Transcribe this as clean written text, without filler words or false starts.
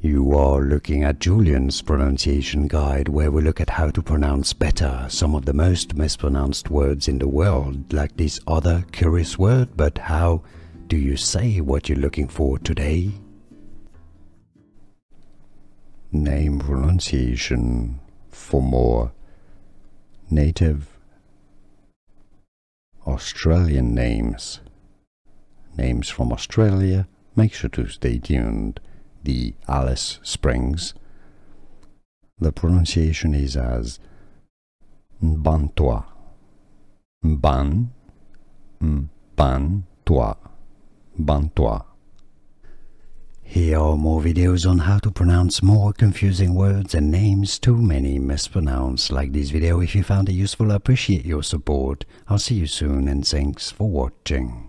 You are looking at Julian's pronunciation guide, where we look at how to pronounce better some of the most mispronounced words in the world, like this other curious word. But how do you say what you're looking for today? Name pronunciation for more native Australian names. Names from Australia, make sure to stay tuned. The Alice Springs. The pronunciation is as Mparntwe. Mparntwe. Here are more videos on how to pronounce more confusing words and names too many mispronounced. Like this video if you found it useful. I appreciate your support. I'll see you soon and thanks for watching.